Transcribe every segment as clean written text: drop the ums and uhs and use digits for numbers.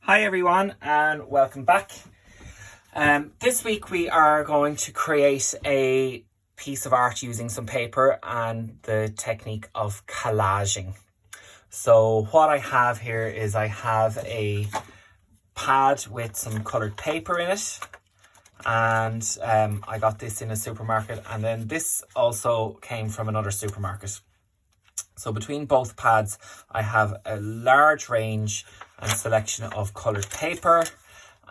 Hi everyone and welcome back. This week we are going to create a piece of art using some paper and the technique of collaging. So what I have here is I have a pad with some coloured paper in it, and I got this in a supermarket, and then this also came from another supermarket. So between both pads I have a large range and selection of coloured paper,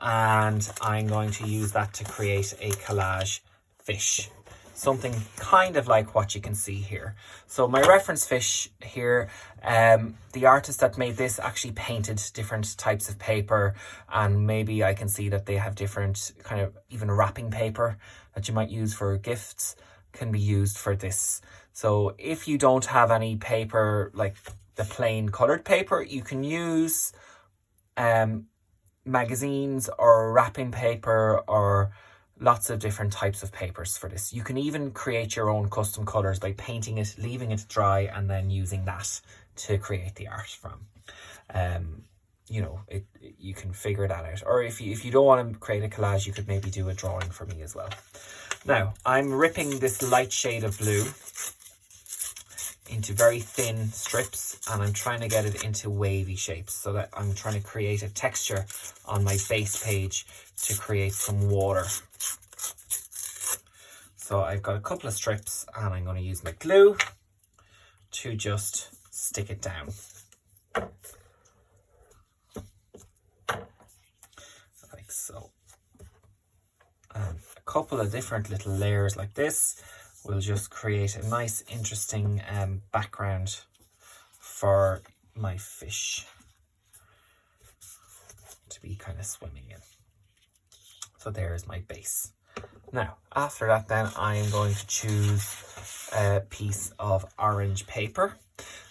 and I'm going to use that to create a collage fish. Something kind of like what you can see here. So my reference fish here, the artist that made this actually painted different types of paper, and maybe I can see that they have different kind of even wrapping paper that you might use for gifts can be used for this. So if you don't have any paper like the plain coloured paper, you can use magazines or wrapping paper or lots of different types of papers for this. You can even create your own custom colours by painting it, leaving it dry, and then using that to create the art from. You know, you can figure that out. Or if you don't want to create a collage, you could maybe do a drawing for me as well. Now, I'm ripping this light shade of blue into very thin strips, and I'm trying to get it into wavy shapes so that I'm trying to create a texture on my base page to create some water. So I've got a couple of strips and I'm going to use my glue to just stick it down. Like so. And a couple of different little layers like this will just create a nice interesting background for my fish to be kind of swimming in. So there's my base. Now after that then I am going to choose a piece of orange paper,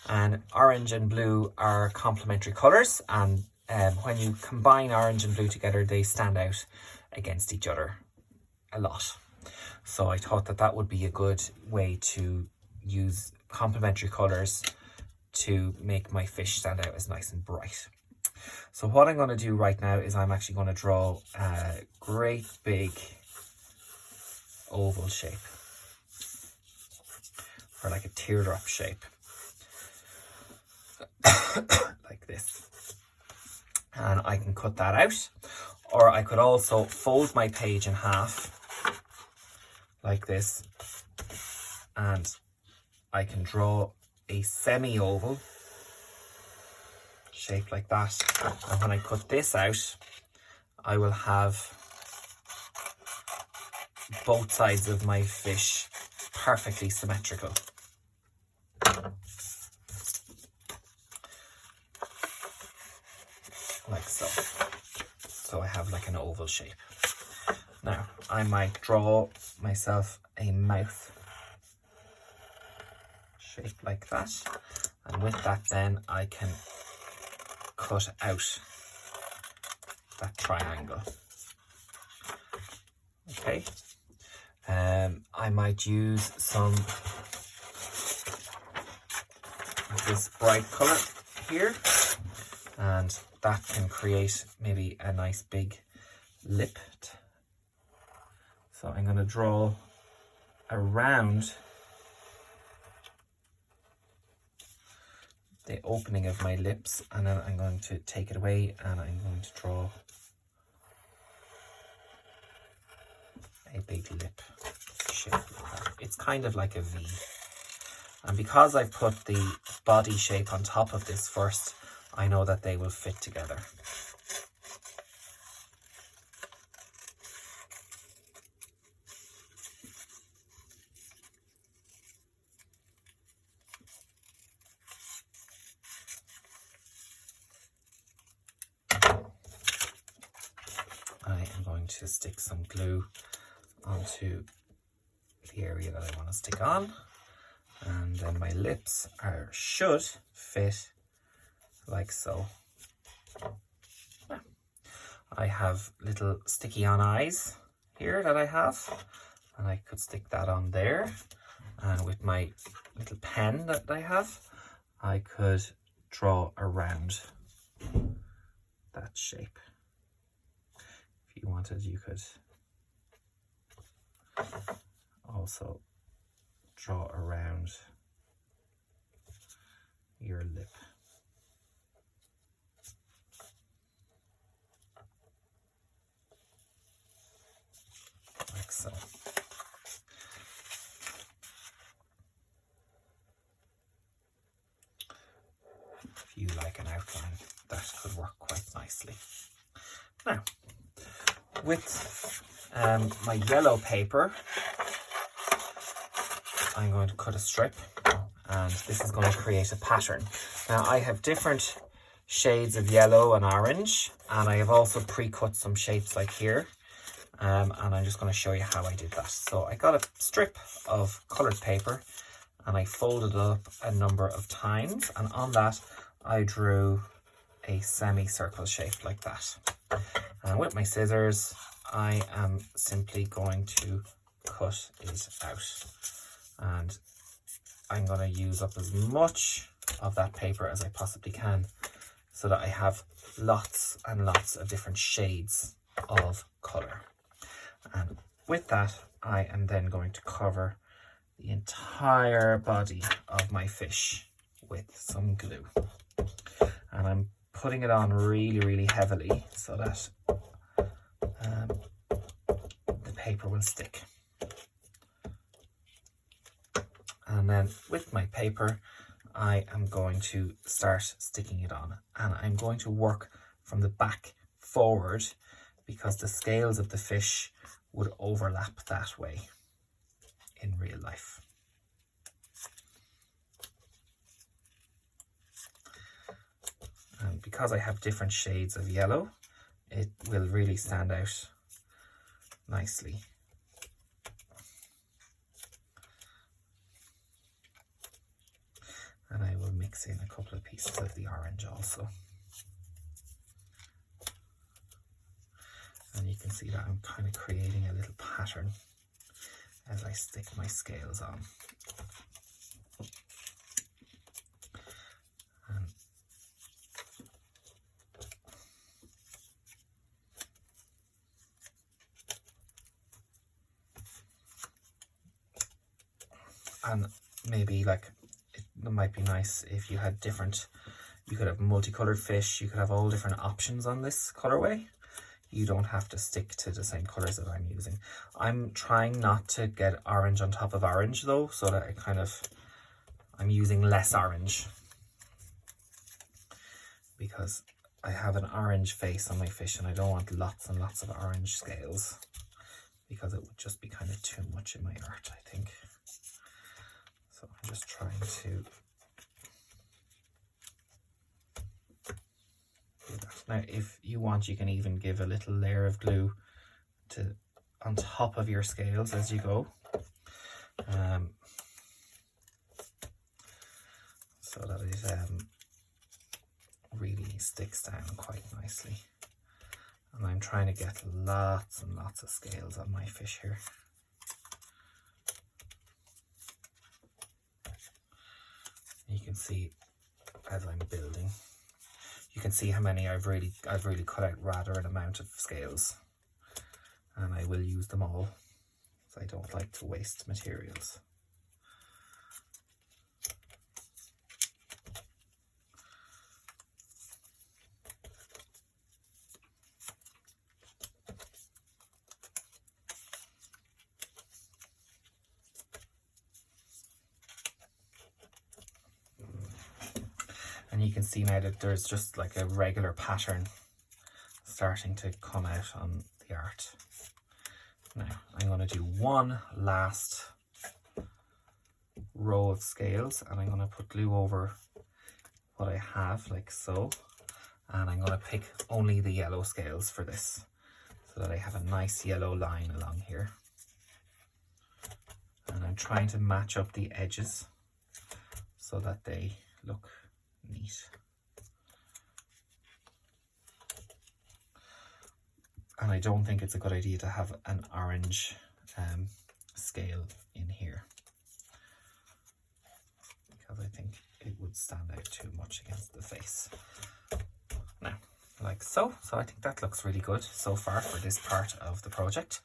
and orange and blue are complementary colours, and when you combine orange and blue together they stand out against each other a lot. So I thought that would be a good way to use complementary colours to make my fish stand out as nice and bright. So what I'm going to do right now is I'm actually going to draw a great big oval shape for like a teardrop shape. Like this. And I can cut that out, or I could also fold my page in half like this, and I can draw a semi-oval shape like that, and when I cut this out I will have both sides of my fish perfectly symmetrical. Like so. So I have like an oval shape. Now I might draw myself a mouth shape like that, and with that then I can cut out that triangle. Okay, I might use some of this bright colour here, and that can create maybe a nice big lip. So I'm going to draw around the opening of my lips, and then I'm going to take it away and I'm going to draw a big lip shape like that. It's kind of like a V. And because I've put the body shape on top of this first, I know that they will fit together. I am going to stick some glue onto the area that I want to stick on, and then my lips should fit like so. Now, I have little sticky on eyes here that I have, and I could stick that on there, and with my little pen that I have I could draw around that shape. If you wanted, you could also draw around your lip. Like so. If you like an outline, that could work quite nicely. Now, with my yellow paper, I'm going to cut a strip, and this is going to create a pattern. Now, I have different shades of yellow and orange, and I have also pre-cut some shapes like here, and I'm just going to show you how I did that. So I got a strip of coloured paper, and I folded it up a number of times, and on that I drew a semicircle shape like that. And with my scissors, I am simply going to cut it out. And I'm going to use up as much of that paper as I possibly can so that I have lots and lots of different shades of colour. And with that, I am then going to cover the entire body of my fish with some glue. And I'm putting it on really, really heavily so that the paper will stick. And then with my paper, I am going to start sticking it on, and I'm going to work from the back forward because the scales of the fish would overlap that way in real life. And because I have different shades of yellow, it will really stand out nicely. And I will mix in a couple of pieces of the orange also. And you can see that I'm kind of creating a little pattern as I stick my scales on. And maybe like it might be nice if you had different, you could have multicolored fish, you could have all different options on this colorway. You don't have to stick to the same colors that I'm using. I'm trying not to get orange on top of orange though, so that I'm using less orange because I have an orange face on my fish and I don't want lots and lots of orange scales because it would just be kind of too much in my art, I think. So I'm just trying to do that. Now, if you want, you can even give a little layer of glue on top of your scales as you go. So that it really sticks down quite nicely. And I'm trying to get lots and lots of scales on my fish here. You can see as I'm building, you can see how many I've really cut out rather an amount of scales, and I will use them all because I don't like to waste materials. And you can see now that there's just like a regular pattern starting to come out on the art. Now I'm going to do one last row of scales and I'm going to put glue over what I have like so. And I'm going to pick only the yellow scales for this so that I have a nice yellow line along here. And I'm trying to match up the edges so that they look neat. And I don't think it's a good idea to have an orange scale in here because I think it would stand out too much against the face. Now, like so. So I think that looks really good so far for this part of the project.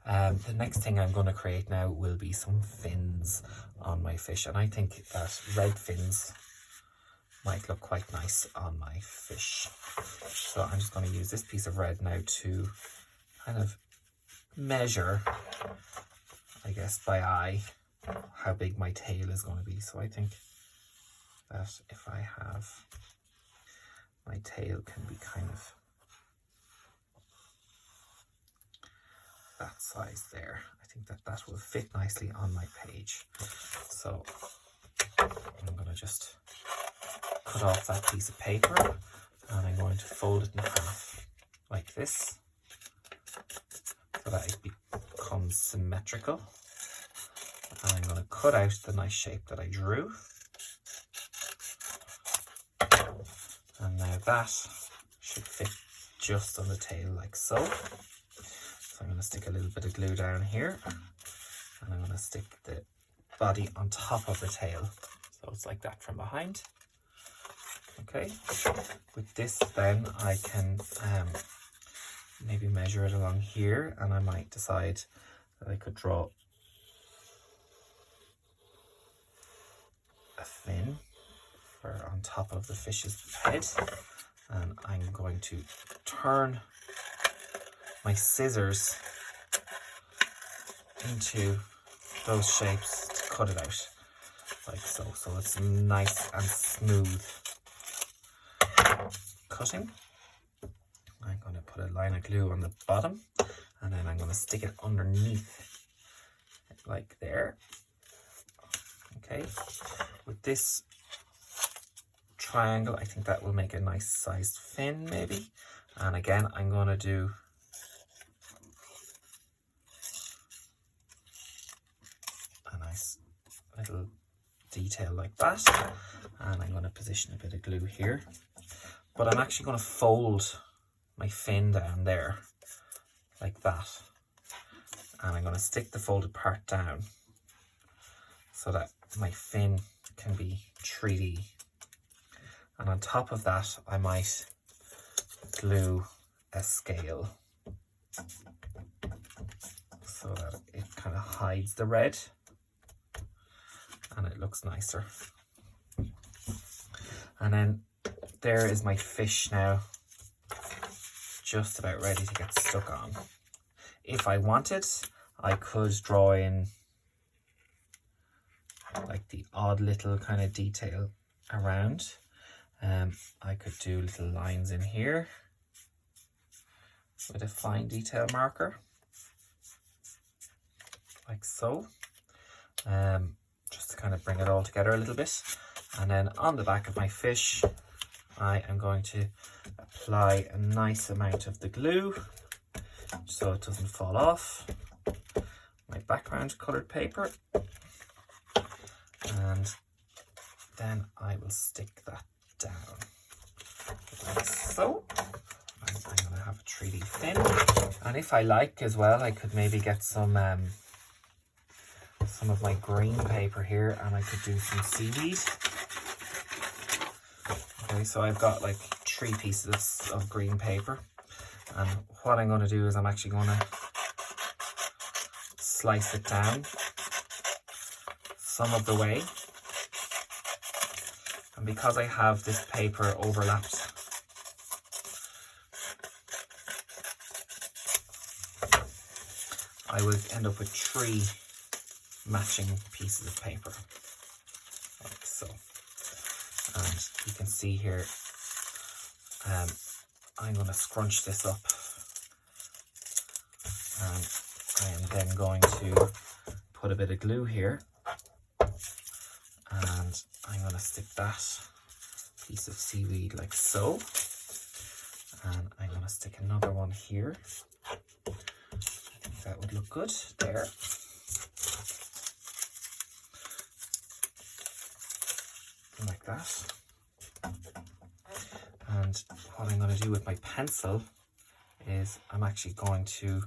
The next thing I'm going to create now will be some fins on my fish, and I think that red fins might look quite nice on my fish. So I'm just going to use this piece of red now to kind of measure, I guess by eye, how big my tail is going to be. So I think that if I have, my tail can be kind of that size there. I think that that will fit nicely on my page. So I'm going to just cut off that piece of paper, and I'm going to fold it in half like this so that it becomes symmetrical. And I'm going to cut out the nice shape that I drew. And now that should fit just on the tail like so. So I'm going to stick a little bit of glue down here, and I'm going to stick the body on top of the tail. So it's like that from behind. Okay, with this then I can maybe measure it along here, and I might decide that I could draw a fin for on top of the fish's head, and I'm going to turn my scissors into those shapes to cut it out like so. So it's nice and smooth cutting. I'm going to put a line of glue on the bottom, and then I'm going to stick it underneath like there. Okay, with this triangle I think that will make a nice sized fin maybe, and again I'm going to do a nice little detail like that, and I'm going to position a bit of glue here. But I'm actually going to fold my fin down there like that, and I'm going to stick the folded part down so that my fin can be 3D. And on top of that I might glue a scale so that it kind of hides the red and it looks nicer. And then there is my fish now, just about ready to get stuck on. If I wanted, I could draw in like the odd little kind of detail around. I could do little lines in here with a fine detail marker, like so, just to kind of bring it all together a little bit. And then on the back of my fish, I am going to apply a nice amount of the glue so it doesn't fall off. My background coloured paper, and then I will stick that down like so. And I'm going to have a 3D fin, and if I like as well, I could maybe get some of my green paper here, and I could do some seaweed. Okay, so I've got like 3 pieces of green paper, and what I'm going to do is I'm actually going to slice it down some of the way. And because I have this paper overlapped, I will end up with 3 matching pieces of paper, like so. And you can see here, I'm going to scrunch this up, and I am then going to put a bit of glue here, and I'm going to stick that piece of seaweed like so, and I'm going to stick another one here. I think that would look good there. Like that. And what I'm going to do with my pencil is I'm actually going to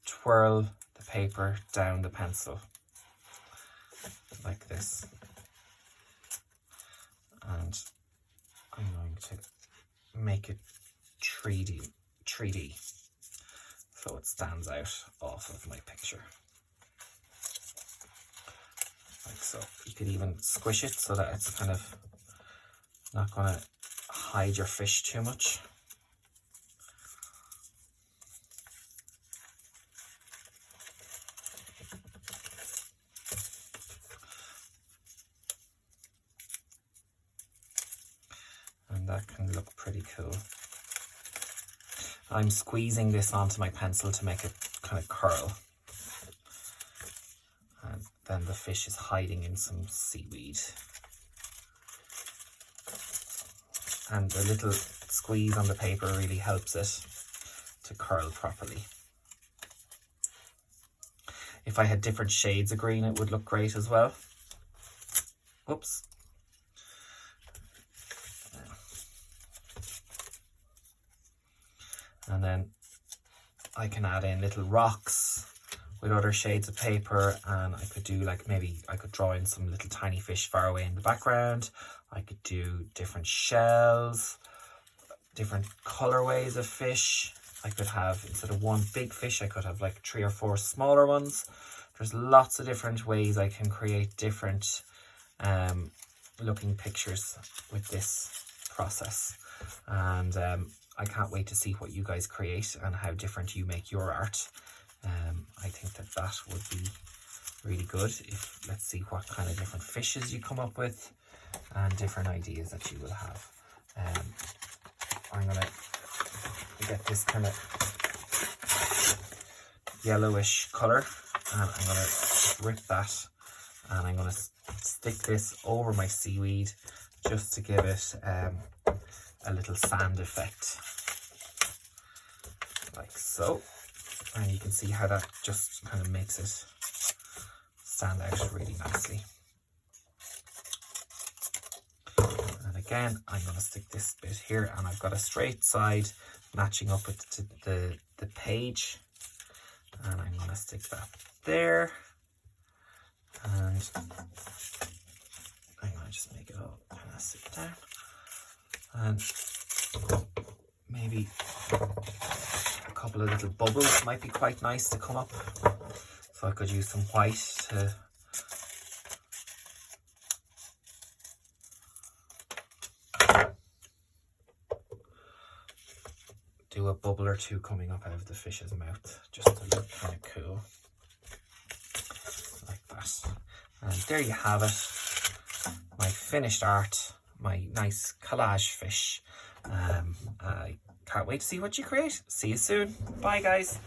twirl the paper down the pencil like this, and I'm going to make it 3D, so it stands out off of my picture. Like so. You could even squish it so that it's kind of not going to hide your fish too much. And that can look pretty cool. I'm squeezing this onto my pencil to make it kind of curl. And then the fish is hiding in some seaweed. And a little squeeze on the paper really helps it to curl properly. If I had different shades of green, it would look great as well. Oops. And then I can add in little rocks with other shades of paper, and I could do like, maybe I could draw in some little tiny fish far away in the background. I could do different shells, different colorways of fish. I could have, instead of one big fish, I could have like 3 or 4 smaller ones. There's lots of different ways I can create different looking pictures with this process. And I can't wait to see what you guys create and how different you make your art. I think that would be really good. Let's see what kind of different fishes you come up with and different ideas that you will have. I'm going to get this kind of yellowish color, and I'm going to rip that, and I'm going to stick this over my seaweed just to give it a little sand effect, like so. And you can see how that just kind of makes it stand out really nicely. And again, I'm going to stick this bit here, and I've got a straight side matching up with the page, and I'm going to stick that there, and I'm going to just make it all kind of sit down, and maybe a couple of little bubbles might be quite nice to come up. So I could use some white to do a bubble or two coming up out of the fish's mouth, just to look kind of cool, like that. And there you have it, my finished art, my nice collage fish. I can't wait to see what you create. See you soon. Bye guys.